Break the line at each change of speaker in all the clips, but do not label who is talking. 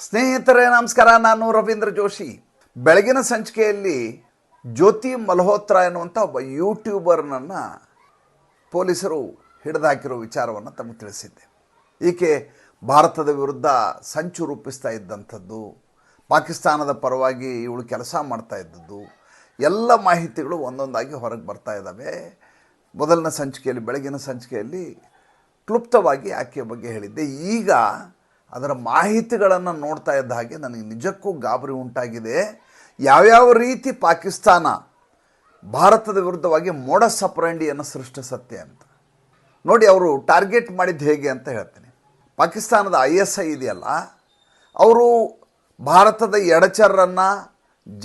ಸ್ನೇಹಿತರೆ ನಮಸ್ಕಾರ, ನಾನು ರವೀಂದ್ರ ಜೋಶಿ. ಬೆಳಗಿನ ಸಂಚಿಕೆಯಲ್ಲಿ ಜ್ಯೋತಿ ಮಲ್ಹೋತ್ರಾ ಎನ್ನುವಂಥ ಒಬ್ಬ ಯೂಟ್ಯೂಬರ್ನನ್ನು ಪೊಲೀಸರು ಹಿಡಿದಾಕಿರೋ ವಿಚಾರವನ್ನು ತಮಗೆ ತಿಳಿಸಿದ್ದೆ. ಈಕೆ ಭಾರತದ ವಿರುದ್ಧ ಸಂಚು ರೂಪಿಸ್ತಾ ಇದ್ದಂಥದ್ದು, ಪಾಕಿಸ್ತಾನದ ಪರವಾಗಿ ಇವಳು ಕೆಲಸ ಮಾಡ್ತಾ ಇದ್ದದ್ದು, ಎಲ್ಲ ಮಾಹಿತಿಗಳು ಒಂದೊಂದಾಗಿ ಹೊರಗೆ ಬರ್ತಾ ಇದ್ದಾವೆ. ಮೊದಲನೇ ಸಂಚಿಕೆಯಲ್ಲಿ, ಬೆಳಗಿನ ಸಂಚಿಕೆಯಲ್ಲಿ ಕ್ಲುಪ್ತವಾಗಿ ಆಕೆಯ ಬಗ್ಗೆ ಹೇಳಿದ್ದೆ. ಈಗ ಅದರ ಮಾಹಿತಿಗಳನ್ನು ನೋಡ್ತಾ ಇದ್ದ ಹಾಗೆ ನನಗೆ ನಿಜಕ್ಕೂ ಗಾಬರಿ ಉಂಟಾಗಿದೆ. ಯಾವ್ಯಾವ ರೀತಿ ಪಾಕಿಸ್ತಾನ ಭಾರತದ ವಿರುದ್ಧವಾಗಿ ಮೋಡಸ್ ಆಪರೆಂಡಿಯನ್ನು ಸೃಷ್ಟಿಸುತ್ತೆ ಅಂತ ನೋಡಿ. ಅವರು ಟಾರ್ಗೆಟ್ ಮಾಡಿದ್ದು ಹೇಗೆ ಅಂತ ಹೇಳ್ತೀನಿ. ಪಾಕಿಸ್ತಾನದ ISI ಇದೆಯಲ್ಲ, ಅವರು ಭಾರತದ ಎಡಚರರನ್ನು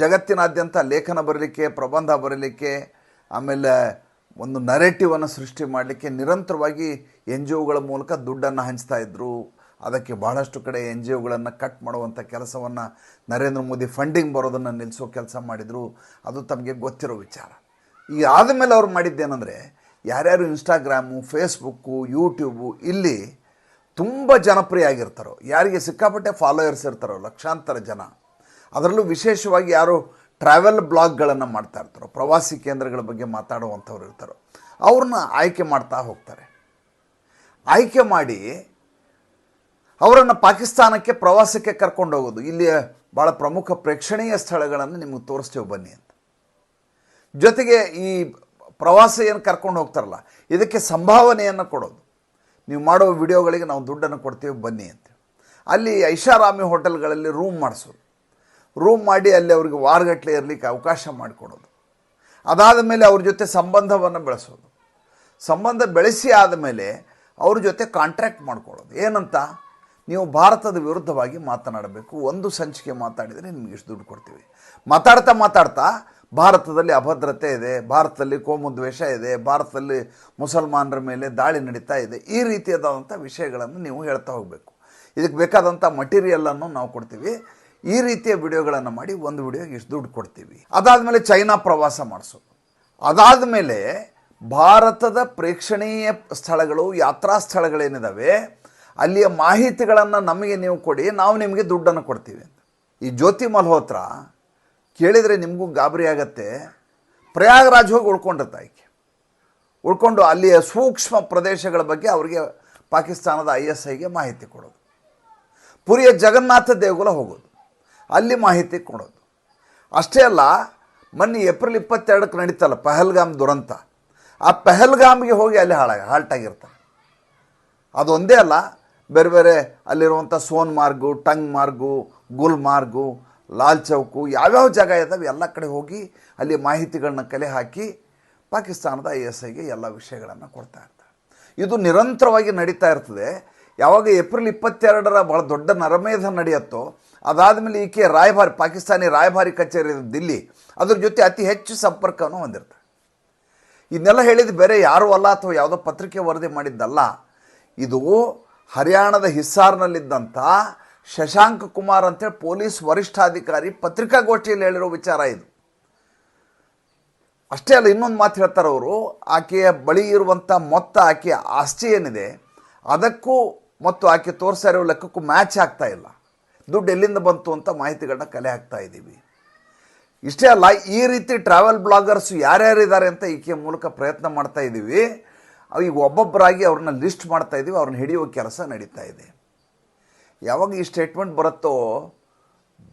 ಜಗತ್ತಿನಾದ್ಯಂತ ಲೇಖನ ಬರಲಿಕ್ಕೆ, ಪ್ರಬಂಧ ಬರಲಿಕ್ಕೆ, ಆಮೇಲೆ ಒಂದು ನರೇಟಿವನ್ನು ಸೃಷ್ಟಿ ಮಾಡಲಿಕ್ಕೆ ನಿರಂತರವಾಗಿ NGOಗಳ ಮೂಲಕ ದುಡ್ಡನ್ನು ಹಂಚ್ತಾ ಇದ್ದರು. ಅದಕ್ಕೆ ಬಹಳಷ್ಟು ಕಡೆ NGOಗಳನ್ನು ಕಟ್ ಮಾಡುವಂಥ ಕೆಲಸವನ್ನು, ನರೇಂದ್ರ ಮೋದಿ ಫಂಡಿಂಗ್ ಬರೋದನ್ನು ನಿಲ್ಲಿಸೋ ಕೆಲಸ ಮಾಡಿದರು. ಅದು ತಮಗೆ ಗೊತ್ತಿರೋ ವಿಚಾರ. ಈಗ ಆದಮೇಲೆ ಅವ್ರು ಮಾಡಿದ್ದೇನೆಂದರೆ, ಯಾರ್ಯಾರು ಇನ್ಸ್ಟಾಗ್ರಾಮು, ಫೇಸ್ಬುಕ್ಕು, ಯೂಟ್ಯೂಬು ಇಲ್ಲಿ ತುಂಬ ಜನಪ್ರಿಯ ಆಗಿರ್ತಾರೋ, ಯಾರಿಗೆ ಸಿಕ್ಕಾಪಟ್ಟೆ ಫಾಲೋಯರ್ಸ್ ಇರ್ತಾರೋ, ಲಕ್ಷಾಂತರ ಜನ, ಅದರಲ್ಲೂ ವಿಶೇಷವಾಗಿ ಯಾರು ಟ್ರಾವೆಲ್ ಬ್ಲಾಗ್ಗಳನ್ನು ಮಾಡ್ತಾ ಇರ್ತಾರೋ, ಪ್ರವಾಸಿ ಕೇಂದ್ರಗಳ ಬಗ್ಗೆ ಮಾತಾಡುವಂಥವ್ರು ಇರ್ತಾರೋ, ಅವ್ರನ್ನ ಆಯ್ಕೆ ಮಾಡ್ತಾ ಹೋಗ್ತಾರೆ. ಆಯ್ಕೆ ಮಾಡಿ ಅವರನ್ನು ಪಾಕಿಸ್ತಾನಕ್ಕೆ ಪ್ರವಾಸಕ್ಕೆ ಕರ್ಕೊಂಡು ಹೋಗೋದು. ಇಲ್ಲಿ ಭಾಳ ಪ್ರಮುಖ ಪ್ರೇಕ್ಷಣೀಯ ಸ್ಥಳಗಳನ್ನು ನಿಮಗೆ ತೋರಿಸ್ತೇವೆ ಬನ್ನಿ ಅಂತ. ಜೊತೆಗೆ ಈ ಪ್ರವಾಸ ಏನು ಕರ್ಕೊಂಡು ಹೋಗ್ತಾರಲ್ಲ, ಇದಕ್ಕೆ ಸಂಭಾವನೆಯನ್ನು ಕೊಡೋದು. ನೀವು ಮಾಡೋ ವಿಡಿಯೋಗಳಿಗೆ ನಾವು ದುಡ್ಡನ್ನು ಕೊಡ್ತೀವಿ ಬನ್ನಿ ಅಂತ. ಅಲ್ಲಿ ಐಷಾರಾಮಿ ಹೋಟೆಲ್ಗಳಲ್ಲಿ ರೂಮ್ ಮಾಡಿಸೋದು. ರೂಮ್ ಮಾಡಿ ಅಲ್ಲಿ ಅವ್ರಿಗೆ ವಾರಗಟ್ಟಲೆ ಇರಲಿಕ್ಕೆ ಅವಕಾಶ ಮಾಡಿಕೊಡೋದು. ಅದಾದ ಮೇಲೆ ಅವ್ರ ಜೊತೆ ಸಂಬಂಧವನ್ನು ಬೆಳೆಸೋದು. ಸಂಬಂಧ ಬೆಳೆಸಿ ಆದಮೇಲೆ ಅವ್ರ ಜೊತೆ ಕಾಂಟ್ರ್ಯಾಕ್ಟ್ ಮಾಡ್ಕೊಳ್ಳೋದು. ಏನಂತ, ನೀವು ಭಾರತದ ವಿರುದ್ಧವಾಗಿ ಮಾತನಾಡಬೇಕು, ಒಂದು ಸಂಚಿಕೆ ಮಾತಾಡಿದರೆ ನಿಮ್ಗೆ ಇಷ್ಟು ದುಡ್ಡು ಕೊಡ್ತೀವಿ. ಮಾತಾಡ್ತಾ ಭಾರತದಲ್ಲಿ ಅಭದ್ರತೆ ಇದೆ, ಭಾರತದಲ್ಲಿ ಕೋಮುದ್ವೇಷ ಇದೆ, ಭಾರತದಲ್ಲಿ ಮುಸಲ್ಮಾನರ ಮೇಲೆ ದಾಳಿ ನಡೀತಾ ಇದೆ, ಈ ರೀತಿಯಾದಂಥ ವಿಷಯಗಳನ್ನು ನೀವು ಹೇಳ್ತಾ ಹೋಗಬೇಕು. ಇದಕ್ಕೆ ಬೇಕಾದಂಥ ಮಟೀರಿಯಲನ್ನು ನಾವು ಕೊಡ್ತೀವಿ. ಈ ರೀತಿಯ ವಿಡಿಯೋಗಳನ್ನು ಮಾಡಿ ಒಂದು ವಿಡಿಯೋಗೆ ಇಷ್ಟು ದುಡ್ಡು ಕೊಡ್ತೀವಿ. ಅದಾದಮೇಲೆ ಚೈನಾ ಪ್ರವಾಸ ಮಾಡಿಸೋದು. ಅದಾದ ಮೇಲೆ ಭಾರತದ ಪ್ರೇಕ್ಷಣೀಯ ಸ್ಥಳಗಳು, ಯಾತ್ರಾ ಸ್ಥಳಗಳೇನಿದ್ದಾವೆ, ಅಲ್ಲಿಯ ಮಾಹಿತಿಗಳನ್ನು ನಮಗೆ ನೀವು ಕೊಡಿ, ನಾವು ನಿಮಗೆ ದುಡ್ಡನ್ನು ಕೊಡ್ತೀವಿ ಅಂತ. ಈ ಜ್ಯೋತಿ ಮಲ್ಹೋತ್ರಾ ಕೇಳಿದರೆ ನಿಮಗೂ ಗಾಬರಿ ಆಗತ್ತೆ. ಪ್ರಯಾಗರಾಜ್ ಹೋಗಿ ಉಳ್ಕೊಂಡಿರ್ತಾ ಈಕೆ. ಉಳ್ಕೊಂಡು ಅಲ್ಲಿಯ ಸೂಕ್ಷ್ಮ ಪ್ರದೇಶಗಳ ಬಗ್ಗೆ ಅವರಿಗೆ ಪಾಕಿಸ್ತಾನದ ISIಗೆ ಮಾಹಿತಿ ಕೊಡೋದು. ಪುರಿಯ ಜಗನ್ನಾಥ ದೇಗುಲ ಹೋಗೋದು, ಅಲ್ಲಿ ಮಾಹಿತಿ ಕೊಡೋದು. ಅಷ್ಟೇ ಅಲ್ಲ, ಮೊನ್ನೆ ಏಪ್ರಿಲ್ 22ಕ್ಕೆ ನಡೀತಲ್ಲ ಪಹಲ್ಗಾಮ್ ದುರಂತ, ಆ ಪಹಲ್ಗಾಮ್ಗೆ ಹೋಗಿ ಅಲ್ಲಿ ಹಾಲ್ಟಾಗಿರ್ತಾರೆ. ಅದೊಂದೇ ಅಲ್ಲ, ಬೇರೆ ಬೇರೆ ಅಲ್ಲಿರುವಂಥ ಸೋನ್ಮಾರ್ಗು, ಟಂಗ್ ಮಾರ್ಗು, ಗುಲ್ಮಾರ್ಗು, ಲಾಲ್ ಚೌಕು, ಯಾವ್ಯಾವ ಜಾಗ ಇದ್ದಾವೆ ಎಲ್ಲ ಕಡೆ ಹೋಗಿ ಅಲ್ಲಿ ಮಾಹಿತಿಗಳನ್ನ ಕಲೆ ಹಾಕಿ ಪಾಕಿಸ್ತಾನದ ISIಗೆ ಎಲ್ಲ ವಿಷಯಗಳನ್ನು ಕೊಡ್ತಾ ಇರ್ತಾರೆ. ಇದು ನಿರಂತರವಾಗಿ ನಡೀತಾ ಇರ್ತದೆ. ಯಾವಾಗ ಏಪ್ರಿಲ್ 22ರ ಭಾಳ ದೊಡ್ಡ ನರಮೇಧ ನಡೆಯುತ್ತೋ, ಅದಾದಮೇಲೆ ಈಕೆ ರಾಯಭಾರಿ, ಪಾಕಿಸ್ತಾನಿ ರಾಯಭಾರಿ ಕಚೇರಿ ದಿಲ್ಲಿ, ಅದ್ರ ಜೊತೆ ಅತಿ ಹೆಚ್ಚು ಸಂಪರ್ಕವನ್ನು ಹೊಂದಿರ್ತಾರೆ. ಇದನ್ನೆಲ್ಲ ಹೇಳಿದ್ದು ಬೇರೆ ಯಾರೂ ಅಲ್ಲ, ಅಥವಾ ಯಾವುದೋ ಪತ್ರಿಕೆ ವರದಿ ಮಾಡಿದ್ದಲ್ಲ. ಇದು ಹರಿಯಾಣದ ಹಿಸ್ಸಾರ್ನಲ್ಲಿದ್ದಂಥ ಶಶಾಂಕ್ ಕುಮಾರ್ ಅಂತೇಳಿ ಪೊಲೀಸ್ ವರಿಷ್ಠಾಧಿಕಾರಿ ಪತ್ರಿಕಾಗೋಷ್ಠಿಯಲ್ಲಿ ಹೇಳಿರೋ ವಿಚಾರ ಇದು. ಅಷ್ಟೇ ಅಲ್ಲ, ಇನ್ನೊಂದು ಮಾತು ಹೇಳ್ತಾರೆ ಅವರು, ಆಕೆಯ ಬಳಿ ಇರುವಂಥ ಮೊತ್ತ, ಆಕೆಯ ಆಸ್ತಿ ಏನಿದೆ ಅದಕ್ಕೂ ಮತ್ತು ಆಕೆ ತೋರಿಸ್ತಾ ಇರೋ ಲೆಕ್ಕಕ್ಕೂ ಮ್ಯಾಚ್ ಆಗ್ತಾ ಇಲ್ಲ. ದುಡ್ಡು ಎಲ್ಲಿಂದ ಬಂತು ಅಂತ ಮಾಹಿತಿಗಳನ್ನ ಕಲೆ ಹಾಕ್ತಾ ಇದ್ದೀವಿ. ಇಷ್ಟೇ ಅಲ್ಲ, ಈ ರೀತಿ ಟ್ರಾವೆಲ್ ಬ್ಲಾಗರ್ಸು ಯಾರ್ಯಾರಿದ್ದಾರೆ ಅಂತ ಈಕೆಯ ಮೂಲಕ ಪ್ರಯತ್ನ ಮಾಡ್ತಾ ಇದ್ದೀವಿ. ಈಗ ಒಬ್ಬೊಬ್ಬರಾಗಿ ಅವ್ರನ್ನ ಲಿಸ್ಟ್ ಮಾಡ್ತಾ ಇದ್ದೀವಿ, ಅವ್ರನ್ನ ಹಿಡಿಯೋ ಕೆಲಸ ನಡೀತಾ ಇದೆ. ಯಾವಾಗ ಈ ಸ್ಟೇಟ್ಮೆಂಟ್ ಬರುತ್ತೋ,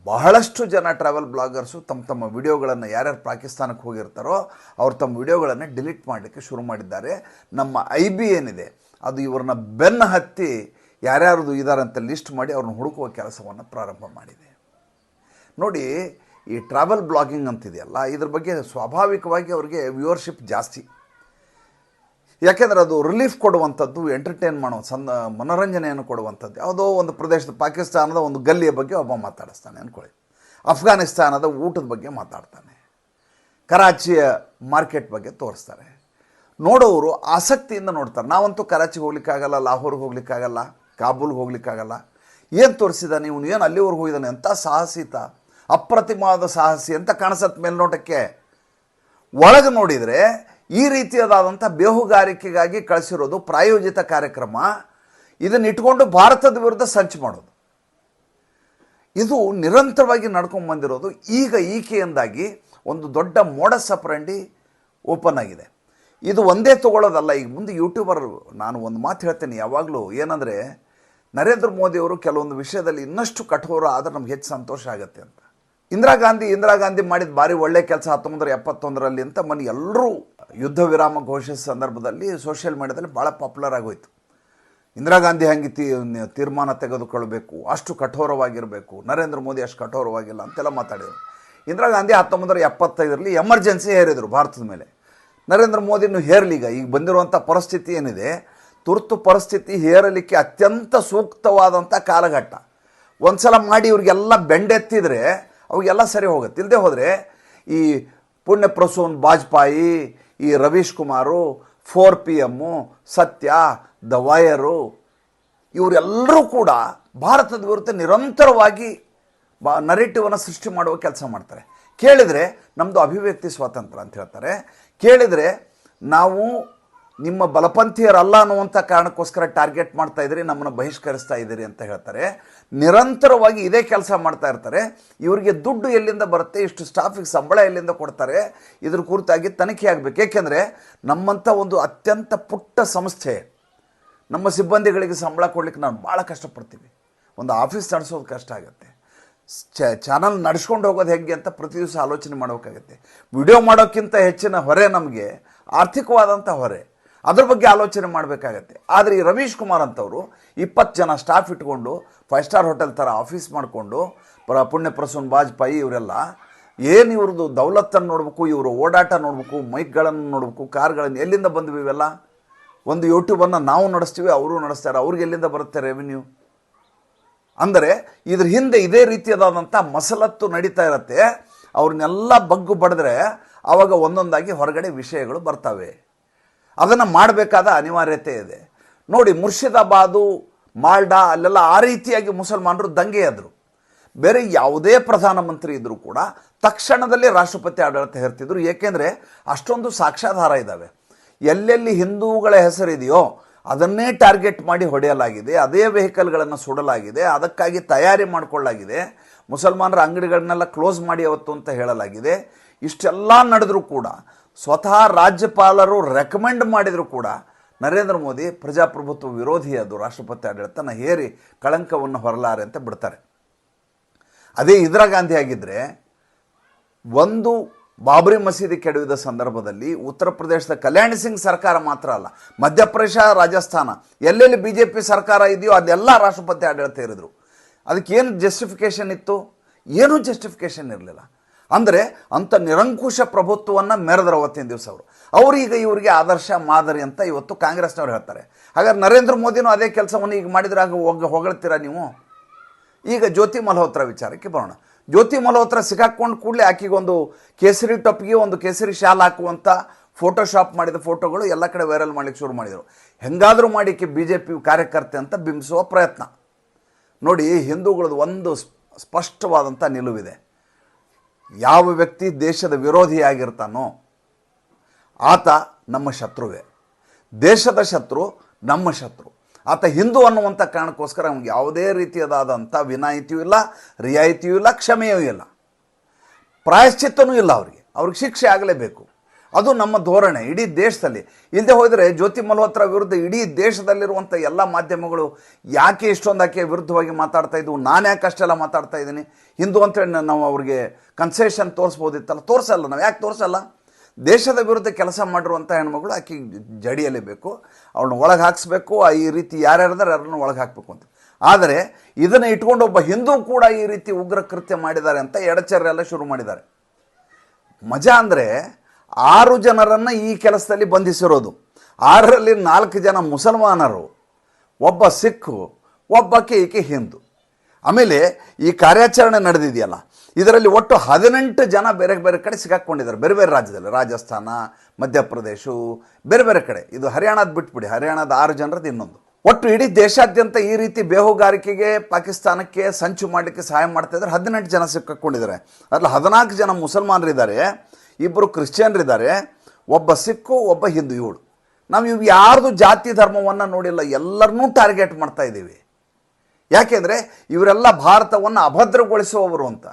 ಬಹಳಷ್ಟು ಜನ ಟ್ರಾವೆಲ್ ಬ್ಲಾಗರ್ಸು ತಮ್ಮ ವಿಡಿಯೋಗಳನ್ನು, ಯಾರ್ಯಾರು ಪಾಕಿಸ್ತಾನಕ್ಕೆ ಹೋಗಿರ್ತಾರೋ ಅವ್ರು ತಮ್ಮ ವಿಡಿಯೋಗಳನ್ನು ಡಿಲೀಟ್ ಮಾಡಲಿಕ್ಕೆ ಶುರು ಮಾಡಿದ್ದಾರೆ. ನಮ್ಮ IB ಏನಿದೆ ಅದು ಇವ್ರನ್ನ ಬೆನ್ನು ಹತ್ತಿ ಯಾರ್ಯಾರದು ಇದ್ದಾರೆ ಅಂತ ಲಿಸ್ಟ್ ಮಾಡಿ ಅವ್ರನ್ನ ಹುಡುಕುವ ಕೆಲಸವನ್ನು ಪ್ರಾರಂಭ ಮಾಡಿದೆ. ನೋಡಿ, ಈ ಟ್ರಾವೆಲ್ ಬ್ಲಾಗಿಂಗ್ ಅಂತಿದೆಯಲ್ಲ, ಇದ್ರ ಬಗ್ಗೆ ಸ್ವಾಭಾವಿಕವಾಗಿ ಅವ್ರಿಗೆ ವ್ಯೂವರ್ಶಿಪ್ ಜಾಸ್ತಿ. ಯಾಕೆಂದರೆ ಅದು ರಿಲೀಫ್ ಕೊಡುವಂಥದ್ದು, ಎಂಟರ್ಟೈನ್ ಮಾಡೋ ಮನೋರಂಜನೆಯನ್ನು ಕೊಡುವಂಥದ್ದು. ಯಾವುದೋ ಒಂದು ಪ್ರದೇಶದ, ಪಾಕಿಸ್ತಾನದ ಒಂದು ಗಲ್ಲಿಯ ಬಗ್ಗೆ ಒಬ್ಬ ಮಾತಾಡಿಸ್ತಾನೆ ಅಂದ್ಕೊಳ್ಳಿ, ಅಫ್ಘಾನಿಸ್ತಾನದ ಊಟದ ಬಗ್ಗೆ ಮಾತಾಡ್ತಾನೆ, ಕರಾಚಿಯ ಮಾರ್ಕೆಟ್ ಬಗ್ಗೆ ತೋರಿಸ್ತಾರೆ. ನೋಡೋರು ಆಸಕ್ತಿಯಿಂದ ನೋಡ್ತಾರೆ. ನಾವಂತೂ ಕರಾಚಿಗೆ ಹೋಗ್ಲಿಕ್ಕಾಗಲ್ಲ, ಲಾಹೋರ್ಗೆ ಹೋಗ್ಲಿಕ್ಕಾಗಲ್ಲ, ಕಾಬೂಲ್ಗೆ ಹೋಗ್ಲಿಕ್ಕಾಗಲ್ಲ. ಏನು ತೋರಿಸಿದಾನೆ ಇವನು, ಏನು ಅಲ್ಲಿವರೆಗೆ ಹೋಗಿದ್ದಾನೆ, ಎಂಥ ಸಾಹಸಿತ, ಅಪ್ರತಿಮವಾದ ಸಾಹಸಿ ಅಂತ ಕಾಣಿಸತ್ತೆ ಮೇಲ್ನೋಟಕ್ಕೆ. ಒಳಗೆ ನೋಡಿದರೆ ಈ ರೀತಿಯಾದಂಥ ಬೇಹುಗಾರಿಕೆಗಾಗಿ ಕಳಿಸಿರೋದು ಪ್ರಾಯೋಜಿತ ಕಾರ್ಯಕ್ರಮ. ಇದನ್ನು ಇಟ್ಕೊಂಡು ಭಾರತದ ವಿರುದ್ಧ ಸಂಚು ಮಾಡೋದು. ಇದು ನಿರಂತರವಾಗಿ ನಡ್ಕೊಂಡು ಬಂದಿರೋದು. ಈಗ ಈಕೆಯಿಂದಾಗಿ ಒಂದು ದೊಡ್ಡ ಮೋಡಸ್ ಆಪರಂಡಿ ಓಪನ್ ಆಗಿದೆ. ಇದು ಒಂದೇ ತಗೊಳ್ಳೋದಲ್ಲ. ಈಗ ಮುಂದೆ ಯೂಟ್ಯೂಬರ್, ನಾನು ಒಂದು ಮಾತು ಹೇಳ್ತೇನೆ ಯಾವಾಗಲೂ, ಏನಂದರೆ ನರೇಂದ್ರ ಮೋದಿಯವರು ಕೆಲವೊಂದು ವಿಷಯದಲ್ಲಿ ಇನ್ನಷ್ಟು ಕಠೋರ ಆದರೆ ನಮ್ಗೆ ಹೆಚ್ಚು ಸಂತೋಷ ಆಗುತ್ತೆ ಅಂತ. ಇಂದಿರಾ ಗಾಂಧಿ ಮಾಡಿದ ಭಾರಿ ಒಳ್ಳೆ ಕೆಲಸ 1971ರಲ್ಲಿ ಅಂತ ಎಲ್ಲರೂ ಯುದ್ಧ ವಿರಾಮ ಘೋಷಿಸಿದ ಸಂದರ್ಭದಲ್ಲಿ ಸೋಷಿಯಲ್ ಮೀಡಿಯಾದಲ್ಲಿ ಭಾಳ ಪಾಪ್ಯುಲರ್ ಆಗೋಯ್ತು. ಇಂದಿರಾ ಗಾಂಧಿ ಹಂಗೆ ತೀರ್ಮಾನ ತೆಗೆದುಕೊಳ್ಬೇಕು, ಅಷ್ಟು ಕಠೋರವಾಗಿರಬೇಕು, ನರೇಂದ್ರ ಮೋದಿ ಅಷ್ಟು ಕಠೋರವಾಗಿಲ್ಲ ಅಂತೆಲ್ಲ ಮಾತಾಡಿದರು. ಇಂದಿರಾ ಗಾಂಧಿ 1975ರಲ್ಲಿ ಎಮರ್ಜೆನ್ಸಿ ಹೇರಿದರು ಭಾರತದ ಮೇಲೆ. ನರೇಂದ್ರ ಮೋದಿನೂ ಹೇರಲಿಗ ಈಗ ಬಂದಿರುವಂಥ ಪರಿಸ್ಥಿತಿ ಏನಿದೆ, ತುರ್ತು ಪರಿಸ್ಥಿತಿ ಹೇರಲಿಕ್ಕೆ ಅತ್ಯಂತ ಸೂಕ್ತವಾದಂಥ ಕಾಲಘಟ್ಟ. ಒಂದು ಸಲ ಮಾಡಿ ಇವ್ರಿಗೆಲ್ಲ ಬೆಂಡೆತ್ತಿದ್ರೆ ಅವಾಗೆಲ್ಲ ಸರಿ ಹೋಗುತ್ತೆ. ಇಲ್ಲದೆ ಹೋದರೆ ಈ ಪುಣ್ಯ ಪ್ರಸೂನ್ ವಾಜಪೇಯಿ, ಈ ರವೀಶ್ ಕುಮಾರು, 4PM, ಸತ್ಯ, ದ ವಾಯರು, ಇವರೆಲ್ಲರೂ ಕೂಡ ಭಾರತದ ವಿರುದ್ಧ ನಿರಂತರವಾಗಿ ನರೇಟಿವನ್ನು ಸೃಷ್ಟಿ ಮಾಡುವ ಕೆಲಸ ಮಾಡ್ತಾರೆ. ಕೇಳಿದರೆ ನಮ್ಮದು ಅಭಿವ್ಯಕ್ತಿ ಸ್ವಾತಂತ್ರ್ಯ ಅಂತ ಹೇಳ್ತಾರೆ. ಕೇಳಿದರೆ ನಾವು ನಿಮ್ಮ ಬಲಪಂಥೀಯರಲ್ಲ ಅನ್ನುವಂಥ ಕಾರಣಕ್ಕೋಸ್ಕರ ಟಾರ್ಗೆಟ್ ಮಾಡ್ತಾ ಇದ್ದೀರಿ, ನಮ್ಮನ್ನು ಬಹಿಷ್ಕರಿಸ್ತಾ ಇದ್ದೀರಿ ಅಂತ ಹೇಳ್ತಾರೆ. ನಿರಂತರವಾಗಿ ಇದೇ ಕೆಲಸ ಮಾಡ್ತಾ ಇರ್ತಾರೆ. ಇವರಿಗೆ ದುಡ್ಡು ಎಲ್ಲಿಂದ ಬರುತ್ತೆ, ಇಷ್ಟು ಸ್ಟಾಫಿಗೆ ಸಂಬಳ ಎಲ್ಲಿಂದ ಕೊಡ್ತಾರೆ, ಇದ್ರ ಕುರಿತಾಗಿ ತನಿಖೆ ಆಗಬೇಕು. ಏಕೆಂದರೆ ನಮ್ಮಂಥ ಒಂದು ಅತ್ಯಂತ ಪುಟ್ಟ ಸಂಸ್ಥೆ, ನಮ್ಮ ಸಿಬ್ಬಂದಿಗಳಿಗೆ ಸಂಬಳ ಕೊಡ್ಲಿಕ್ಕೆ ನಾವು ಭಾಳ ಕಷ್ಟಪಡ್ತೀವಿ. ಒಂದು ಆಫೀಸ್ ನಡೆಸೋದು ಕಷ್ಟ ಆಗುತ್ತೆ. ಚಾನಲ್ ನಡೆಸ್ಕೊಂಡು ಹೋಗೋದು ಹೇಗೆ ಅಂತ ಪ್ರತಿ ದಿವಸ ಆಲೋಚನೆ ಮಾಡಬೇಕಾಗತ್ತೆ. ವಿಡಿಯೋ ಮಾಡೋಕ್ಕಿಂತ ಹೆಚ್ಚಿನ ಹೊರೆ ನಮಗೆ ಆರ್ಥಿಕವಾದಂಥ ಹೊರೆ, ಅದ್ರ ಬಗ್ಗೆ ಆಲೋಚನೆ ಮಾಡಬೇಕಾಗತ್ತೆ. ಆದರೆ ಈ ರವೀಶ್ ಕುಮಾರ್ ಅಂತವರು 20 ಜನ ಸ್ಟಾಫ್ ಇಟ್ಕೊಂಡು 5 ಸ್ಟಾರ್ ಹೋಟೆಲ್ ಥರ ಆಫೀಸ್ ಮಾಡಿಕೊಂಡು ಪುಣ್ಯ ಪ್ರಸೂನ್ ವಾಜಪೇಯಿ ಇವರೆಲ್ಲ ಏನು ಇವ್ರದ್ದು ದೌಲತ್ತನ್ನು ನೋಡಬೇಕು, ಇವರು ಓಡಾಟ ನೋಡಬೇಕು, ಮೈಕ್ಗಳನ್ನು ನೋಡಬೇಕು, ಕಾರ್ಗಳನ್ನು ಎಲ್ಲಿಂದ ಬಂದ್ವಿ ಇವೆಲ್ಲ. ಒಂದು ಯೂಟ್ಯೂಬನ್ನು ನಾವು ನಡೆಸ್ತೀವಿ, ಅವರು ನಡೆಸ್ತಾರೆ, ಅವ್ರಿಗೆ ಎಲ್ಲಿಂದ ಬರುತ್ತೆ ರೆವಿನ್ಯೂ? ಅಂದರೆ ಇದ್ರ ಹಿಂದೆ ಇದೇ ರೀತಿಯಾದಂಥ ಮಸಲತ್ತು ನಡೀತಾ ಇರುತ್ತೆ. ಅವ್ರನ್ನೆಲ್ಲ ಬಗ್ಗು ಬಡಿದ್ರೆ ಆವಾಗ ಒಂದೊಂದಾಗಿ ಹೊರಗಡೆ ವಿಷಯಗಳು ಬರ್ತವೆ. ಅದನ್ನು ಮಾಡಬೇಕಾದ ಅನಿವಾರ್ಯತೆ ಇದೆ. ನೋಡಿ, ಮುರ್ಷಿದಾಬಾದು, ಮಾಲ್ಡಾ ಅಲ್ಲೆಲ್ಲ ಆ ರೀತಿಯಾಗಿ ಮುಸಲ್ಮಾನರು ದಂಗೆ ಎದ್ರು. ಬೇರೆ ಯಾವುದೇ ಪ್ರಧಾನಮಂತ್ರಿ ಇದ್ದರೂ ಕೂಡ ತಕ್ಷಣದಲ್ಲಿ ರಾಷ್ಟ್ರಪತಿ ಆಡಳಿತ ಹೇರ್ತಿದ್ರು. ಏಕೆಂದರೆ ಅಷ್ಟೊಂದು ಸಾಕ್ಷ್ಯಾಧಾರ ಇದ್ದಾವೆ. ಎಲ್ಲೆಲ್ಲಿ ಹಿಂದೂಗಳ ಹೆಸರಿದೆಯೋ ಅದನ್ನೇ ಟಾರ್ಗೆಟ್ ಮಾಡಿ ಹೊಡೆಯಲಾಗಿದೆ, ಅದೇ ವೆಹಿಕಲ್ಗಳನ್ನು ಸುಡಲಾಗಿದೆ, ಅದಕ್ಕಾಗಿ ತಯಾರಿ ಮಾಡಿಕೊಳ್ಳಲಾಗಿದೆ. ಮುಸಲ್ಮಾನರ ಅಂಗಡಿಗಳನ್ನೆಲ್ಲ ಕ್ಲೋಸ್ ಮಾಡಿ ಅವತ್ತು ಅಂತ ಹೇಳಲಾಗಿದೆ. ಇಷ್ಟೆಲ್ಲ ನಡೆದರೂ ಕೂಡ ಸ್ವತಃ ರಾಜ್ಯಪಾಲರು ರೆಕಮೆಂಡ್ ಮಾಡಿದರೂ ಕೂಡ ನರೇಂದ್ರ ಮೋದಿ ಪ್ರಜಾಪ್ರಭುತ್ವ ವಿರೋಧಿ, ಅದು ರಾಷ್ಟ್ರಪತಿ ಆಡಳಿತನ ಹೇರಿ ಕಳಂಕವನ್ನು ಹೊರಲಾರೆ ಅಂತ ಬಿಡ್ತಾರೆ. ಅದೇ ಇಂದಿರಾ ಗಾಂಧಿ ಆಗಿದ್ದರೆ, ಒಂದು ಬಾಬ್ರಿ ಮಸೀದಿ ಕೆಡವಿದ ಸಂದರ್ಭದಲ್ಲಿ ಉತ್ತರ ಪ್ರದೇಶದ ಕಲ್ಯಾಣ್ ಸಿಂಗ್ ಸರ್ಕಾರ ಮಾತ್ರ ಅಲ್ಲ, ಮಧ್ಯಪ್ರದೇಶ, ರಾಜಸ್ಥಾನ ಎಲ್ಲೆಲ್ಲಿ BJP ಸರ್ಕಾರ ಇದೆಯೋ ಅದೆಲ್ಲ ರಾಷ್ಟ್ರಪತಿ ಆಡಳಿತ ಇರಿದ್ರು. ಅದಕ್ಕೇನು ಜಸ್ಟಿಫಿಕೇಷನ್ ಇತ್ತು? ಏನೂ ಜಸ್ಟಿಫಿಕೇಷನ್ ಇರಲಿಲ್ಲ. ಅಂದರೆ ಅಂಥ ನಿರಂಕುಶ ಪ್ರಭುತ್ವವನ್ನು ಮೆರೆದ್ರು ಅವತ್ತಿನ ದಿವಸ ಅವರೀಗ ಇವರಿಗೆ ಆದರ್ಶ ಮಾದರಿ ಅಂತ ಇವತ್ತು ಕಾಂಗ್ರೆಸ್ನವ್ರು ಹೇಳ್ತಾರೆ. ಹಾಗಾದ್ರೆ ನರೇಂದ್ರ ಮೋದಿನೂ ಅದೇ ಕೆಲಸವನ್ನು ಈಗ ಮಾಡಿದ್ರೆ ಆಗ ಹೊಗಳ್ತೀರಾ ನೀವು? ಈಗ ಜ್ಯೋತಿ ಮಲ್ಹೋತ್ರಾ ವಿಚಾರಕ್ಕೆ ಬರೋಣ. ಜ್ಯೋತಿ ಮಲ್ಹೋತ್ರಾ ಸಿಕ್ಕಾಕೊಂಡು ಕೂಡಲೇ ಆಕೆಗೊಂದು ಕೇಸರಿ ಟೊಪ್ಪಿಗೆ ಒಂದು ಕೇಸರಿ ಶಾಲ್ ಹಾಕುವಂಥ ಫೋಟೋಶಾಪ್ ಮಾಡಿದ ಫೋಟೋಗಳು ಎಲ್ಲ ಕಡೆ ವೈರಲ್ ಮಾಡಲಿಕ್ಕೆ ಶುರು ಮಾಡಿದರು. ಹೆಂಗಾದರೂ ಮಾಡಿಕೆ BJP ಕಾರ್ಯಕರ್ತೆ ಅಂತ ಬಿಂಬಿಸುವ ಪ್ರಯತ್ನ. ನೋಡಿ, ಹಿಂದೂಗಳದ್ದು ಒಂದು ಸ್ಪಷ್ಟವಾದಂಥ ನಿಲುವಿದೆ. ಯಾವ ವ್ಯಕ್ತಿ ದೇಶದ ವಿರೋಧಿಯಾಗಿರ್ತಾನೋ ಆತ ನಮ್ಮ ಶತ್ರುವೇ. ದೇಶದ ಶತ್ರು ನಮ್ಮ ಶತ್ರು. ಆತ ಹಿಂದೂ ಅನ್ನುವಂಥ ಕಾರಣಕ್ಕೋಸ್ಕರ ನಮ್ಗೆ ಯಾವುದೇ ರೀತಿಯಾದಂಥ ವಿನಾಯಿತಿಯೂ ಇಲ್ಲ, ರಿಯಾಯಿತಿಯೂ ಇಲ್ಲ, ಕ್ಷಮೆಯೂ ಇಲ್ಲ, ಪ್ರಾಯಶ್ಚಿತ್ತನೂ ಇಲ್ಲ. ಅವ್ರಿಗೆ ಶಿಕ್ಷೆ ಆಗಲೇಬೇಕು. ಅದು ನಮ್ಮ ಧೋರಣೆ ಇಡೀ ದೇಶದಲ್ಲಿ. ಇಲ್ಲದೆ ಹೋದರೆ ಜ್ಯೋತಿ ಮಲ್ಹೋತ್ರಾ ವಿರುದ್ಧ ಇಡೀ ದೇಶದಲ್ಲಿರುವಂಥ ಎಲ್ಲ ಮಾಧ್ಯಮಗಳು ಯಾಕೆ ಇಷ್ಟೊಂದು ಆಕೆ ವಿರುದ್ಧವಾಗಿ ಮಾತಾಡ್ತಾ ಇದ್ವು, ನಾನು ಯಾಕೆ ಅಷ್ಟೆಲ್ಲ ಮಾತಾಡ್ತಾ ಇದ್ದೀನಿ, ಹಿಂದೂ ಅಂತೇಳಿ ನಾವು ಅವ್ರಿಗೆ ಕನ್ಸೆಷನ್ ತೋರಿಸ್ಬೋದಿತ್ತಲ್ಲ, ತೋರಿಸಲ್ಲ. ನಾವು ಯಾಕೆ ತೋರಿಸಲ್ಲ? ದೇಶದ ವಿರುದ್ಧ ಕೆಲಸ ಮಾಡಿರುವಂಥ ಹೆಣ್ಮಗಳು ಆಕೆ ಜಡಿಯಲೇಬೇಕು, ಅವಳನ್ನ ಒಳಗೆ ಹಾಕಿಸ್ಬೇಕು. ಈ ರೀತಿ ಯಾರ್ಯಾರಿದ್ದಾರೆ ಯಾರನ್ನು ಒಳಗೆ ಹಾಕಬೇಕು ಅಂತ. ಆದರೆ ಇದನ್ನು ಇಟ್ಕೊಂಡು ಒಬ್ಬ ಹಿಂದೂ ಕೂಡ ಈ ರೀತಿ ಉಗ್ರ ಕೃತ್ಯ ಮಾಡಿದ್ದಾರೆ ಅಂತ ಎಡಚರ್ರೆಲ್ಲ ಶುರು ಮಾಡಿದ್ದಾರೆ. ಮಜಾ ಅಂದರೆ 6 ಜನರನ್ನು ಈ ಕೆಲಸದಲ್ಲಿ ಬಂಧಿಸಿರೋದು. 6ರಲ್ಲಿ 4 ಜನ ಮುಸಲ್ಮಾನರು, ಒಬ್ಬ ಸಿಖು, ಒಬ್ಬಕ್ಕೆ ಈಕೆ ಹಿಂದೂ. ಆಮೇಲೆ ಈ ಕಾರ್ಯಾಚರಣೆ ನಡೆದಿದೆಯಲ್ಲ, ಇದರಲ್ಲಿ ಒಟ್ಟು 18 ಜನ ಬೇರೆ ಬೇರೆ ಕಡೆ ಸಿಕ್ಕಾಕೊಂಡಿದ್ದಾರೆ, ಬೇರೆ ಬೇರೆ ರಾಜ್ಯದಲ್ಲಿ. ರಾಜಸ್ಥಾನ, ಮಧ್ಯಪ್ರದೇಶ, ಬೇರೆ ಬೇರೆ ಕಡೆ. ಇದು ಹರಿಯಾಣದ ಬಿಟ್ಬಿಡಿ, ಹರಿಯಾಣದ 6 ಜನರದ್ದು ಇನ್ನೊಂದು. ಒಟ್ಟು ಇಡೀ ದೇಶಾದ್ಯಂತ ಈ ರೀತಿ ಬೇಹುಗಾರಿಕೆಗೆ ಪಾಕಿಸ್ತಾನಕ್ಕೆ ಸಂಚು ಮಾಡಲಿಕ್ಕೆ ಸಹಾಯ ಮಾಡ್ತಾ ಇದ್ದಾರೆ. 18 ಜನ ಸಿಕ್ಕಾಕೊಂಡಿದ್ದಾರೆ. ಅದರಲ್ಲಿ 14 ಜನ ಮುಸಲ್ಮಾನರಿದ್ದಾರೆ, 2 ಕ್ರಿಶ್ಚಿಯನ್ರಿದ್ದಾರೆ, ಒಬ್ಬ ಸಿಕ್ಕು, ಒಬ್ಬ ಹಿಂದೂ. 7. ನಾವು ಇವು ಯಾರ್ದು ಜಾತಿ ಧರ್ಮವನ್ನು ನೋಡಿಲ್ಲ, ಎಲ್ಲರನ್ನೂ ಟಾರ್ಗೆಟ್ ಮಾಡ್ತಾ ಇದ್ದೀವಿ. ಯಾಕೆಂದರೆ ಇವರೆಲ್ಲ ಭಾರತವನ್ನು ಅಭದ್ರಗೊಳಿಸುವವರು ಅಂತ.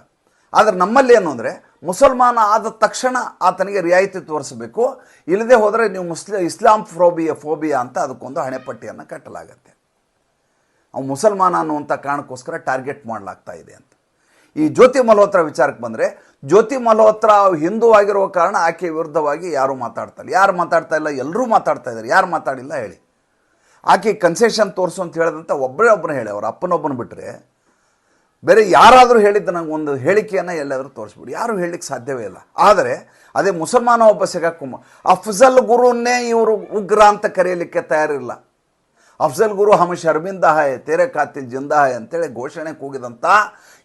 ಆದರೆ ನಮ್ಮಲ್ಲಿ ಏನು ಅಂದರೆ ಮುಸಲ್ಮಾನ ಆದ ತಕ್ಷಣ ಆತನಿಗೆ ರಿಯಾಯಿತಿ ತೋರಿಸಬೇಕು, ಇಲ್ಲದೆ ಹೋದರೆ ನೀವು ಇಸ್ಲಾಂ ಫೋಬಿಯಾ ಅಂತ ಅದಕ್ಕೊಂದು ಹಣೆಪಟ್ಟಿಯನ್ನು ಕಟ್ಟಲಾಗತ್ತೆ. ಅವು ಮುಸಲ್ಮಾನ ಅನ್ನುವಂಥ ಕಾರಣಕ್ಕೋಸ್ಕರ ಟಾರ್ಗೆಟ್ ಮಾಡಲಾಗ್ತಾ ಇದೆ ಅಂತ. ಈ ಜ್ಯೋತಿ ಮಲ್ಹೋತ್ರಾ ವಿಚಾರಕ್ಕೆ ಬಂದರೆ, ಜ್ಯೋತಿ ಮಲ್ಹೋತ್ರಾ ಹಿಂದೂ ಆಗಿರುವ ಕಾರಣ ಆಕೆ ವಿರುದ್ಧವಾಗಿ ಯಾರೂ ಮಾತಾಡ್ತಾ ಇಲ್ಲ. ಎಲ್ಲರೂ ಮಾತಾಡ್ತಾ ಇದ್ದಾರೆ. ಯಾರು ಮಾತಾಡಿಲ್ಲ ಹೇಳಿ? ಆಕೆ ಕನ್ಸೆಷನ್ ತೋರಿಸು ಅಂತ ಹೇಳಿದಂಥ ಒಬ್ಬರೇ ಹೇಳಿ, ಅವ್ರ ಅಪ್ಪನೊಬ್ಬನ ಬಿಟ್ಟರೆ ಬೇರೆ ಯಾರಾದರೂ ಹೇಳಿದ್ದು ನಂಗೆ ಒಂದು ಹೇಳಿಕೆಯನ್ನು ಎಲ್ಲಾದರೂ ತೋರಿಸ್ಬಿಡಿ. ಯಾರೂ ಹೇಳಲಿಕ್ಕೆ ಸಾಧ್ಯವೇ ಇಲ್ಲ. ಆದರೆ ಅದೇ ಮುಸಲ್ಮಾನ ಒಬ್ಬ ಸಿಗಾಕುಮ ಅಫ್ಜಲ್ ಗುರುನ್ನೇ ಇವರು ಉಗ್ರ ಅಂತ ಕರೆಯಲಿಕ್ಕೆ ತಯಾರಿಲ್ಲ. ಅಫ್ಜಲ್ ಗುರು ಹಮ್ ಶರ್ಮಿಂದ ಹೈ ತೇರೆ ಖಾತಿಲ್ ಜಿಂದ ಹೈ ಅಂತೇಳಿ ಘೋಷಣೆ ಕೂಗಿದಂಥ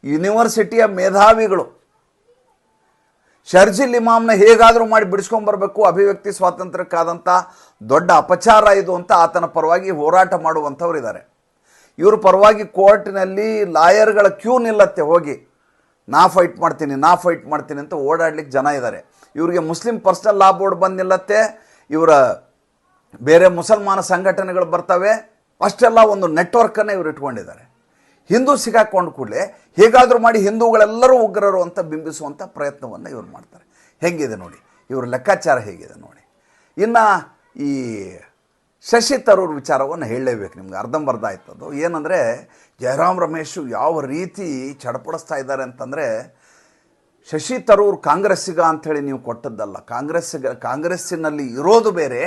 ಯೂನಿವರ್ಸಿಟಿಯ ಮೇಧಾವಿಗಳು ಶರ್ಜಿಲ್ ಇಮಾಮ್ನ ಹೇಗಾದರೂ ಮಾಡಿ ಬಿಡಿಸ್ಕೊಂಡ್ಬರ್ಬೇಕು, ಅಭಿವ್ಯಕ್ತಿ ಸ್ವಾತಂತ್ರ್ಯಕ್ಕಾದಂಥ ದೊಡ್ಡ ಅಪಚಾರ ಇದು ಅಂತ ಆತನ ಪರವಾಗಿ ಹೋರಾಟ ಮಾಡುವಂಥವ್ರು ಇದ್ದಾರೆ. ಇವ್ರ ಪರವಾಗಿ ಕೋರ್ಟಿನಲ್ಲಿ ಲಾಯರ್ಗಳ ಕ್ಯೂ ನಿಲ್ಲತ್ತೆ. ಹೋಗಿ ನಾ ಫೈಟ್ ಮಾಡ್ತೀನಿ ಅಂತ ಓಡಾಡ್ಲಿಕ್ಕೆ ಜನ ಇದ್ದಾರೆ. ಇವರಿಗೆ ಮುಸ್ಲಿಂ ಪರ್ಸನಲ್ ಲಾ ಬೋರ್ಡ್ ಬಂದು ನಿಲ್ಲತ್ತೆ, ಇವರ ಬೇರೆ ಮುಸಲ್ಮಾನ ಸಂಘಟನೆಗಳು ಬರ್ತವೆ. ಅಷ್ಟೆಲ್ಲ ಒಂದು ನೆಟ್ವರ್ಕನ್ನು ಇವರು ಇಟ್ಕೊಂಡಿದ್ದಾರೆ. ಹಿಂದೂ ಸಿಗಾಕೊಂಡು ಕೂಡಲೇ ಹೇಗಾದರೂ ಮಾಡಿ ಹಿಂದೂಗಳೆಲ್ಲರೂ ಉಗ್ರರು ಅಂತ ಬಿಂಬಿಸುವಂಥ ಪ್ರಯತ್ನವನ್ನು ಇವರು ಮಾಡ್ತಾರೆ. ಹೇಗಿದೆ ನೋಡಿ, ಇವ್ರ ಲೆಕ್ಕಾಚಾರ ಹೇಗಿದೆ ನೋಡಿ. ಇನ್ನು ಈ ಶಶಿ ತರೂರ್ ವಿಚಾರವನ್ನು ಹೇಳಲೇಬೇಕು. ನಿಮ್ಗೆ ಅರ್ಧಂಬರ್ಧ ಆಯ್ತದು. ಏನಂದರೆ ಜಯರಾಮ್ ರಮೇಶು ಯಾವ ರೀತಿ ಚಡಪಡಿಸ್ತಾ ಇದ್ದಾರೆ ಅಂತಂದರೆ, ಶಶಿ ತರೂರ್ ಕಾಂಗ್ರೆಸ್ಸಿಗ ಅಂಥೇಳಿ ನೀವು ಕೊಟ್ಟದ್ದಲ್ಲ. ಕಾಂಗ್ರೆಸ್ಸಿನಲ್ಲಿ ಇರೋದು ಬೇರೆ,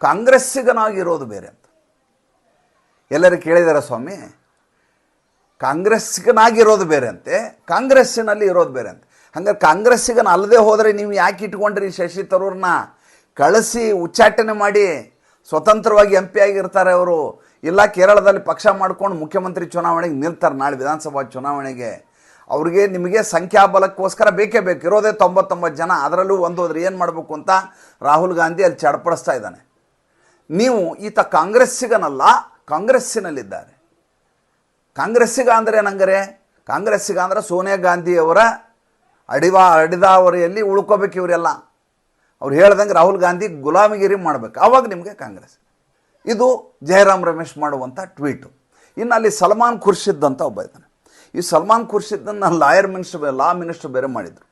ಕಾಂಗ್ರೆಸ್ಸಿಗನಾಗಿರೋದು ಬೇರೆ ಅಂತ ಎಲ್ಲರೂ ಕೇಳಿದ್ದಾರೆ ಸ್ವಾಮಿ. ಕಾಂಗ್ರೆಸ್ಸಿಗನಾಗಿರೋದು ಬೇರೆ ಅಂತೆ, ಕಾಂಗ್ರೆಸ್ಸಿನಲ್ಲಿ ಇರೋದು ಬೇರೆ ಅಂತ. ಹಂಗಾರೆ ಕಾಂಗ್ರೆಸ್ಸಿಗನ ಅಲ್ಲದೆ ಹೋದರೆ ನೀವು ಯಾಕೆ ಇಟ್ಕೊಂಡ್ರಿ ಶಶಿ ತರೂರ್ನ? ಕಳಿಸಿ ಉಚ್ಚಾಟನೆ ಮಾಡಿ ಸ್ವತಂತ್ರವಾಗಿ MP ಆಗಿರ್ತಾರೆ ಅವರು. ಇಲ್ಲ ಕೇರಳದಲ್ಲಿ ಪಕ್ಷ ಮಾಡ್ಕೊಂಡು ಮುಖ್ಯಮಂತ್ರಿ ಚುನಾವಣೆಗೆ ನಿಲ್ತಾರೆ ನಾಳೆ ವಿಧಾನಸಭಾ ಚುನಾವಣೆಗೆ. ಅವ್ರಿಗೆ ನಿಮಗೆ ಸಂಖ್ಯಾಬಲಕ್ಕೋಸ್ಕರ ಬೇಕೇ ಬೇಕು. ಇರೋದೇ 99 ಜನ, ಅದರಲ್ಲೂ ಹೋದ್ರೆ ಏನು ಮಾಡಬೇಕು ಅಂತ ರಾಹುಲ್ ಗಾಂಧಿ ಅಲ್ಲಿ ಚಡಪಡಿಸ್ತಾ ಇದ್ದಾನೆ. ನೀವು ಈತ ಕಾಂಗ್ರೆಸ್ಸಿಗನಲ್ಲ, ಕಾಂಗ್ರೆಸ್ಸಿನಲ್ಲಿದ್ದಾರೆ. ಕಾಂಗ್ರೆಸ್ಸಿಗ ಅಂದರೆ ಏನಂಗಾರೆ? ಕಾಂಗ್ರೆಸ್ಸಿಗ ಅಂದರೆ ಸೋನಿಯಾ ಗಾಂಧಿಯವರ ಅಡಿದಾವರಿಯಲ್ಲಿ ಉಳ್ಕೋಬೇಕು ಇವರೆಲ್ಲ. ಅವ್ರು ಹೇಳ್ದಂಗೆ ರಾಹುಲ್ ಗಾಂಧಿ ಗುಲಾಮಗಿರಿ ಮಾಡಬೇಕು, ಆವಾಗ ನಿಮಗೆ ಕಾಂಗ್ರೆಸ್. ಇದು ಜಯರಾಮ್ ರಮೇಶ್ ಮಾಡುವಂಥ ಟ್ವೀಟು. ಇನ್ನು ಅಲ್ಲಿ ಸಲ್ಮಾನ್ ಖುರ್ಷಿದ್ ಅಂತ ಒಬ್ಬ ಇದ್ದಾನೆ. ಈ ಸಲ್ಮಾನ್ ಖುರ್ಷಿದ್ದನ್ನು ಲಾ ಮಿನಿಸ್ಟರ್ ಬೇರೆ ಮಾಡಿದರು.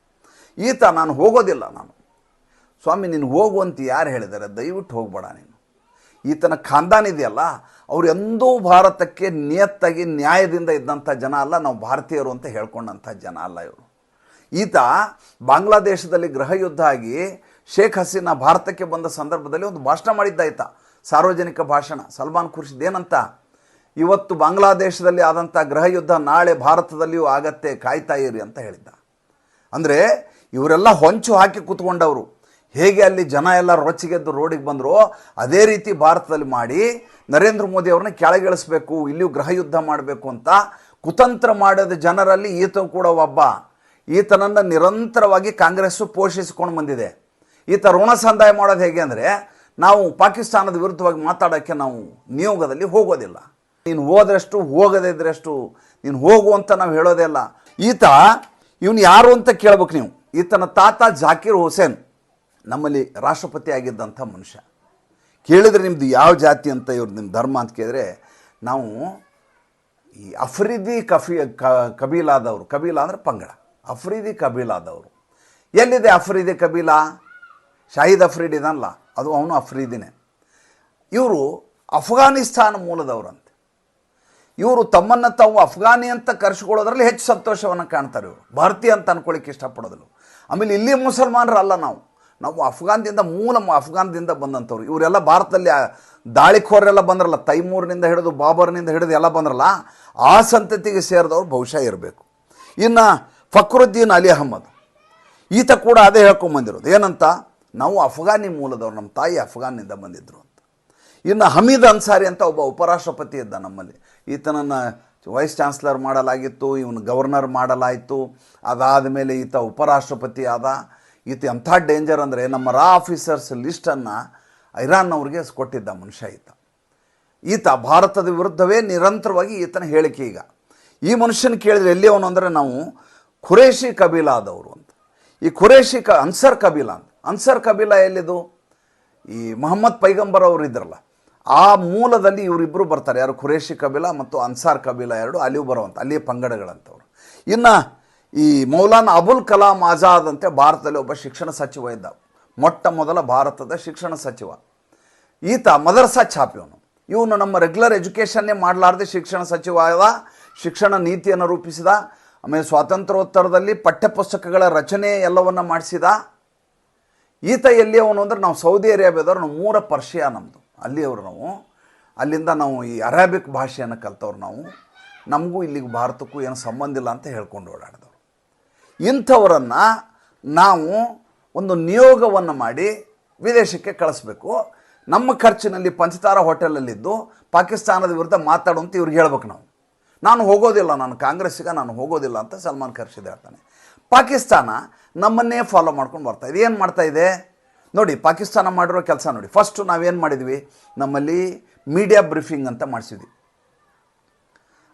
ಈತ ನಾನು ಹೋಗೋದಿಲ್ಲ. ಸ್ವಾಮಿ ನೀನು ಹೋಗುವಂತ ಯಾರು ಹೇಳಿದ್ದಾರೆ? ದಯವಿಟ್ಟು ಹೋಗಬೇಡ ನೀನು. ಈತನ ಖಾನ್ದಾನ್ ಇದೆಯಲ್ಲ, ಅವ್ರು ಎಂದೂ ಭಾರತಕ್ಕೆ ನಿಯತ್ತಾಗಿ ನ್ಯಾಯದಿಂದ ಇದ್ದಂಥ ಜನ ಅಲ್ಲ. ನಾವು ಭಾರತೀಯರು ಅಂತ ಹೇಳ್ಕೊಂಡಂಥ ಜನ ಅಲ್ಲ ಇವರು. ಈತ ಬಾಂಗ್ಲಾದೇಶದಲ್ಲಿ ಗೃಹ ಯುದ್ಧ ಆಗಿ ಶೇಖ್ ಹಸೀನಾ ಭಾರತಕ್ಕೆ ಬಂದ ಸಂದರ್ಭದಲ್ಲಿ ಒಂದು ಭಾಷಣ ಮಾಡಿದ್ದ ಈತ, ಸಾರ್ವಜನಿಕ ಭಾಷಣ. ಸಲ್ಮಾನ್ ಖುರ್ಷಿದ್ ಏನಂತ, ಇವತ್ತು ಬಾಂಗ್ಲಾದೇಶದಲ್ಲಿ ಆದಂಥ ಗೃಹ ಯುದ್ಧ ನಾಳೆ ಭಾರತದಲ್ಲಿಯೂ ಆಗತ್ತೆ, ಕಾಯ್ತಾ ಇರಿ ಅಂತ ಹೇಳಿದ್ದ. ಅಂದರೆ ಇವರೆಲ್ಲ ಹೊಂಚು ಹಾಕಿ ಕೂತ್ಕೊಂಡವರು. ಹೇಗೆ ಅಲ್ಲಿ ಜನ ಎಲ್ಲ ರೊಚ್ಚಿಗೆದ್ದು ರೋಡಿಗೆ ಬಂದರೋ ಅದೇ ರೀತಿ ಭಾರತದಲ್ಲಿ ಮಾಡಿ ನರೇಂದ್ರ ಮೋದಿ ಅವ್ರನ್ನ ಕೆಳಗಿಳಿಸ್ಬೇಕು, ಇಲ್ಲಿಯೂ ಗೃಹ ಯುದ್ಧ ಮಾಡಬೇಕು ಅಂತ ಕುತಂತ್ರ ಮಾಡೋದ ಜನರಲ್ಲಿ ಈತ ಕೂಡ ಒಬ್ಬ. ಈತನನ್ನು ನಿರಂತರವಾಗಿ ಕಾಂಗ್ರೆಸ್ಸು ಪೋಷಿಸಿಕೊಂಡು ಬಂದಿದೆ. ಈತ ಋಣ ಸಂದಾಯ ಮಾಡೋದು ಹೇಗೆ ಅಂದರೆ, ನಾವು ಪಾಕಿಸ್ತಾನದ ವಿರುದ್ಧವಾಗಿ ಮಾತಾಡೋಕ್ಕೆ ನಾವು ನಿಯೋಗದಲ್ಲಿ ಹೋಗೋದಿಲ್ಲ. ನೀನು ಹೋದ್ರಷ್ಟು ಹೋಗದೇ ಇದ್ರಷ್ಟು ನೀನು ಹೋಗು ಅಂತ ನಾವು ಹೇಳೋದೇ ಇಲ್ಲ. ಇವನು ಯಾರು ಅಂತ ಕೇಳ್ಬೇಕು ನೀವು. ಈತನ ತಾತ ಜಾಕಿರ್ ಹುಸೇನ್ ನಮ್ಮಲ್ಲಿ ರಾಷ್ಟ್ರಪತಿ ಆಗಿದ್ದಂಥ ಮನುಷ್ಯ. ಕೇಳಿದರೆ ನಿಮ್ಮದು ಯಾವ ಜಾತಿ ಅಂತ, ಇವ್ರು ನಿಮ್ಮ ಧರ್ಮ ಅಂತ ಕೇಳಿದ್ರೆ, ನಾವು ಈ ಅಫ್ರಿದಿ ಕಬೀಲಾದವರು. ಕಬೀಲಾ ಅಂದರೆ ಪಂಗಡ. ಅಫ್ರಿದಿ ಕಬೀಲಾದವರು. ಎಲ್ಲಿದೆ ಅಫ್ರಿದಿ ಕಬೀಲಾ? ಶಾಹಿದ್ ಅಫ್ರಿದಿ ಇದಲ್ಲ, ಅದು ಅವನು ಅಫ್ರಿದಿನೇ. ಇವರು ಅಫ್ಘಾನಿಸ್ತಾನ ಮೂಲದವರಂತೆ. ಇವರು ತಮ್ಮನ್ನು ತಾವು ಅಫ್ಘಾನಿ ಅಂತ ಕರೆಸ್ಕೊಳ್ಳೋದ್ರಲ್ಲಿ ಹೆಚ್ಚು ಸಂತೋಷವನ್ನು ಕಾಣ್ತಾರೆ. ಇವರು ಭಾರತೀಯ ಅಂತ ಅನ್ಕೊಳ್ಳಿಕ್ಕೆ ಇಷ್ಟಪಡೋದಿಲ್ಲ. ಆಮೇಲೆ ಇಲ್ಲಿ ಮುಸಲ್ಮಾನರಲ್ಲ, ನಾವು ಅಫ್ಘಾನದಿಂದ ಬಂದಂಥವ್ರು. ಇವರೆಲ್ಲ ಭಾರತದಲ್ಲಿ ದಾಳಿಖೋರೆಲ್ಲ ಬಂದ್ರಲ್ಲ, ತೈಮೂರ್ನಿಂದ ಹಿಡಿದು ಬಾಬರ್ನಿಂದ ಹಿಡಿದು ಎಲ್ಲ ಬಂದ್ರಲ್ಲ, ಆ ಸಂತತಿಗೆ ಸೇರಿದವ್ರು ಬಹುಶಃ ಇರಬೇಕು. ಇನ್ನು ಫಕ್ರುದ್ದೀನ್ ಅಲಿ ಅಹಮ್ಮದ್, ಈತ ಕೂಡ ಅದೇ ಹೇಳ್ಕೊಂಬಂದಿರೋದು. ಏನಂತ, ನಾವು ಅಫ್ಘಾನಿ ಮೂಲದವ್ರು, ನಮ್ಮ ತಾಯಿ ಅಫ್ಘಾನಿಂದ ಬಂದಿದ್ದರು ಅಂತ. ಇನ್ನು ಹಮೀದ್ ಅನ್ಸಾರಿ ಅಂತ ಒಬ್ಬ ಉಪರಾಷ್ಟ್ರಪತಿ ಇದ್ದ ನಮ್ಮಲ್ಲಿ. ಈತನನ್ನು ವೈಸ್ ಚಾನ್ಸಲರ್ ಮಾಡಲಾಗಿತ್ತು, ಇವನು ಗವರ್ನರ್ ಮಾಡಲಾಯಿತು. ಅದಾದ ಮೇಲೆ ಈತ ಉಪರಾಷ್ಟ್ರಪತಿ ಆದ. ಈತ ಎಂಥ ಡೇಂಜರ್ ಅಂದರೆ, ನಮ್ಮ ರಾ ಆಫೀಸರ್ಸ್ ಲಿಸ್ಟನ್ನು ಇರಾನ್ನವ್ರಿಗೆ ಕೊಟ್ಟಿದ್ದ ಮನುಷ್ಯ ಈತ ಭಾರತದ ವಿರುದ್ಧವೇ ನಿರಂತರವಾಗಿ ಈತನ ಹೇಳಿಕೆ. ಈಗ ಈ ಮನುಷ್ಯನ ಕೇಳಿದರೆ ಎಲ್ಲಿ ಅವನು ಅಂದರೆ, ನಾವು ಖುರೇಶಿ ಕಬೀಲಾದವರು ಅಂತ. ಈ ಖುರೇಶಿ ಅನ್ಸರ್ ಕಬೀಲಾ ಅಂತ. ಅನ್ಸರ್ ಕಬೀಲಾ ಎಲ್ಲಿದು? ಈ ಮೊಹಮ್ಮದ್ ಪೈಗಂಬರ್ ಅವರು ಇದ್ರಲ್ಲ, ಆ ಮೂಲದಲ್ಲಿ ಇವರಿಬ್ಬರು ಬರ್ತಾರೆ. ಯಾರು ಖುರೇಶಿ ಕಬೀಲಾ ಮತ್ತು ಅನ್ಸಾರ್ ಕಬೀಲಾ, ಎರಡು ಅಲ್ಲಿಯೂ ಬರುವಂಥ ಅಲ್ಲಿಯ ಪಂಗಡಗಳಂಥವ್ರು. ಇನ್ನು ಈ ಮೌಲಾನಾ ಅಬುಲ್ ಕಲಾಂ ಆಜಾದ್ ಅಂತೆ ಭಾರತದಲ್ಲಿ ಒಬ್ಬ ಶಿಕ್ಷಣ ಸಚಿವ ಇದ್ದ, ಮೊಟ್ಟ ಮೊದಲ ಭಾರತದ ಶಿಕ್ಷಣ ಸಚಿವ. ಈತ ಮದರ್ಸಾ ಛಾಪಿಯವನು. ಇವನು ನಮ್ಮ ರೆಗ್ಯುಲರ್ ಎಜುಕೇಷನ್ನೇ ಮಾಡಲಾರ್ದೆ ಶಿಕ್ಷಣ ಸಚಿವ ಆದ, ಶಿಕ್ಷಣ ನೀತಿಯನ್ನು ರೂಪಿಸಿದ, ಆಮೇಲೆ ಸ್ವಾತಂತ್ರ್ಯೋತ್ತರದಲ್ಲಿ ಪಠ್ಯಪುಸ್ತಕಗಳ ರಚನೆ ಎಲ್ಲವನ್ನು ಮಾಡಿಸಿದ. ಈತ ಎಲ್ಲಿಯವನು ಅಂದರೆ ನಾವು ಸೌದಿ ಅರೇಬಿಯಾದವ್ರು, ನಾವು 3 ಪರ್ಷಿಯಾ ನಮ್ಮದು, ಅಲ್ಲಿಯವರು ನಾವು. ಅಲ್ಲಿಂದ ನಾವು ಈ ಅರೇಬಿಕ್ ಭಾಷೆಯನ್ನು ಕಲ್ತವ್ರು ನಾವು. ನಮಗೂ ಇಲ್ಲಿಗೆ ಭಾರತಕ್ಕೂ ಏನು ಸಂಬಂಧ ಇಲ್ಲ ಅಂತ ಹೇಳ್ಕೊಂಡು ಓಡಾಡಿದವರು. ಇಂಥವರನ್ನು ನಾವು ಒಂದು ನಿಯೋಗವನ್ನು ಮಾಡಿ ವಿದೇಶಕ್ಕೆ ಕಳಿಸ್ಬೇಕು. ನಮ್ಮ ಖರ್ಚಿನಲ್ಲಿ ಪಂಚತಾರ ಹೋಟೆಲಲ್ಲಿದ್ದು ಪಾಕಿಸ್ತಾನದ ವಿರುದ್ಧ ಮಾತಾಡುವಂತ ಇವ್ರಿಗೆ ಹೇಳ್ಬೇಕು ನಾವು. ನಾನು ಹೋಗೋದಿಲ್ಲ, ನಾನು ಕಾಂಗ್ರೆಸ್ಸಿಗೆ ನಾನು ಹೋಗೋದಿಲ್ಲ ಅಂತ ಸಲ್ಮಾನ್ ಖುರ್ಷಿದ್ ಹೇಳ್ತಾನೆ. ಪಾಕಿಸ್ತಾನ ನಮ್ಮನ್ನೇ ಫಾಲೋ ಮಾಡ್ಕೊಂಡು ಬರ್ತಾ ಇದೆ. ಏನು ಮಾಡ್ತಾ ಇದೆ ನೋಡಿ, ಪಾಕಿಸ್ತಾನ ಮಾಡಿರೋ ಕೆಲಸ ನೋಡಿ. ಫಸ್ಟು ನಾವೇನು ಮಾಡಿದ್ವಿ, ನಮ್ಮಲ್ಲಿ ಮೀಡಿಯಾ ಬ್ರೀಫಿಂಗ್ ಅಂತ ಮಾಡಿಸಿದ್ವಿ.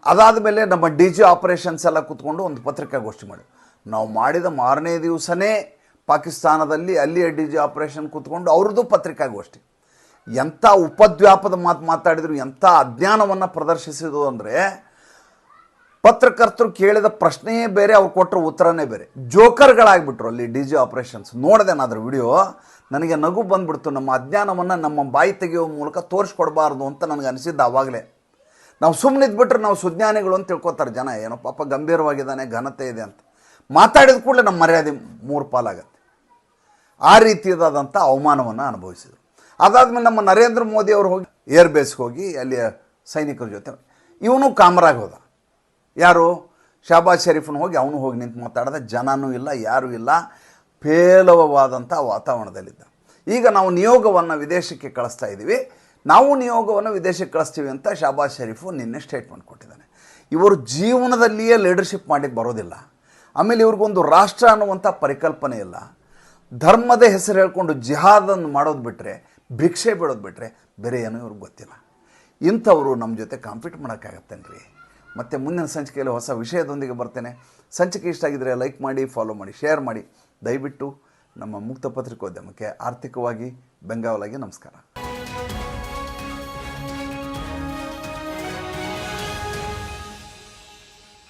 ಅದಾದ ಮೇಲೆ ನಮ್ಮ DG ಆಪರೇಷನ್ಸ್ ಎಲ್ಲ ಕೂತ್ಕೊಂಡು ಒಂದು ಪತ್ರಿಕಾಗೋಷ್ಠಿ ಮಾಡಿದ್ವಿ. ನಾವು ಮಾಡಿದ ಮಾರನೇ ದಿವಸನೇ ಪಾಕಿಸ್ತಾನದಲ್ಲಿ ಅಲ್ಲಿಯ DG ಆಪರೇಷನ್ ಕೂತ್ಕೊಂಡು ಅವ್ರದ್ದು ಪತ್ರಿಕಾಗೋಷ್ಠಿ. ಎಂಥ ಉಪದ್ವ್ಯಾಪದ ಮಾತಾಡಿದ್ರು, ಎಂಥ ಅಜ್ಞಾನವನ್ನು ಪ್ರದರ್ಶಿಸಿದ್ರು ಅಂದರೆ, ಪತ್ರಕರ್ತರು ಕೇಳಿದ ಪ್ರಶ್ನೆಯೇ ಬೇರೆ, ಅವ್ರು ಕೊಟ್ಟರು ಉತ್ತರನೇ ಬೇರೆ. ಜೋಕರ್ಗಳಾಗ್ಬಿಟ್ರು ಅಲ್ಲಿ DG ಆಪರೇಷನ್ಸ್. ನೋಡಿದೆ ನಾನು ಅದ್ರ ವಿಡಿಯೋ, ನನಗೆ ನಗು ಬಂದ್ಬಿಡ್ತು. ನಮ್ಮ ಅಜ್ಞಾನವನ್ನು ನಮ್ಮ ಬಾಯಿ ತೆಗೆಯುವ ಮೂಲಕ ತೋರಿಸ್ಕೊಡ್ಬಾರ್ದು ಅಂತ ನನಗೆ ಅನಿಸಿದ್ದು ಆವಾಗಲೇ. ನಾವು ಸುಮ್ಮನಿದ್ಬಿಟ್ರೆ ನಾವು ಸುಜ್ಞಾನಿಗಳು ಅಂತ ತಿಳ್ಕೊತಾರೆ ಜನ. ಏನೋ ಪಾಪ ಗಂಭೀರವಾಗಿದ್ದಾನೆ, ಘನತೆ ಇದೆ ಅಂತ ಮಾತಾಡಿದ ಕೂಡಲೇ ನಮ್ಮ ಮರ್ಯಾದೆ 3 ಪಾಲಾಗತ್ತೆ. ಆ ರೀತಿಯಾದಂಥ ಅವಮಾನವನ್ನು ಅನುಭವಿಸಿದರು. ಅದಾದಮೇಲೆ ನಮ್ಮ ನರೇಂದ್ರ ಮೋದಿ ಅವರು ಹೋಗಿ ಏರ್ಬೇಸ್ಗೆ ಹೋಗಿ ಅಲ್ಲಿಯ ಸೈನಿಕರ ಜೊತೆ ಇವನು ಕಾಮರಾಗಿ ಹೋದ. ಯಾರು, ಶಹಬಾಜ್ ಶರೀಫ್ನ ಹೋಗಿ ಅವನು ಹೋಗಿ ನಿಂತು ಮಾತಾಡಿದ. ಜನನೂ ಇಲ್ಲ, ಯಾರೂ ಇಲ್ಲ, ಪೇಲವವಾದಂಥ ವಾತಾವರಣದಲ್ಲಿದ್ದ. ಈಗ ನಾವು ನಿಯೋಗವನ್ನು ವಿದೇಶಕ್ಕೆ ಕಳಿಸ್ತಾ ಇದ್ದೀವಿ, ನಾವು ನಿಯೋಗವನ್ನು ವಿದೇಶಕ್ಕೆ ಕಳಿಸ್ತೀವಿ ಅಂತ ಶಹಬಾಜ್ ಶರೀಫು ನಿನ್ನೆ ಸ್ಟೇಟ್ಮೆಂಟ್ ಕೊಟ್ಟಿದ್ದಾನೆ. ಇವರು ಜೀವನದಲ್ಲಿಯೇ ಲೀಡರ್ಶಿಪ್ ಮಾಡಿ ಬರೋದಿಲ್ಲ. ಆಮೇಲೆ ಇವ್ರಿಗೊಂದು ರಾಷ್ಟ್ರ ಅನ್ನುವಂಥ ಪರಿಕಲ್ಪನೆ ಇಲ್ಲ. ಧರ್ಮದ ಹೆಸರು ಹೇಳ್ಕೊಂಡು ಜಿಹಾದನ್ನು ಮಾಡೋದು ಬಿಟ್ಟರೆ, ಭಿಕ್ಷೆ ಬಿಡೋದು ಬಿಟ್ಟರೆ ಬೇರೆ ಏನೂ ಇವ್ರಿಗೆ ಗೊತ್ತಿಲ್ಲ. ಇಂಥವರು ನಮ್ಮ ಜೊತೆ ಕಾಂಪೀಟ್ ಮಾಡೋಕ್ಕಾಗತ್ತೇನ್ರಿ? ಮತ್ತು ಮುಂದಿನ ಸಂಚಿಕೆಯಲ್ಲಿ ಹೊಸ ವಿಷಯದೊಂದಿಗೆ ಬರ್ತೇನೆ. ಸಂಚಿಕೆ ಇಷ್ಟ ಆಗಿದ್ದರೆ ಲೈಕ್ ಮಾಡಿ, ಫಾಲೋ ಮಾಡಿ, ಶೇರ್ ಮಾಡಿ. ದಯವಿಟ್ಟು ನಮ್ಮ ಮುಕ್ತ ಪತ್ರಿಕೋದ್ಯಮಕ್ಕೆ ಆರ್ಥಿಕವಾಗಿ ಬೆಂಗಾವಲಾಗಿ ನಮಸ್ಕಾರ.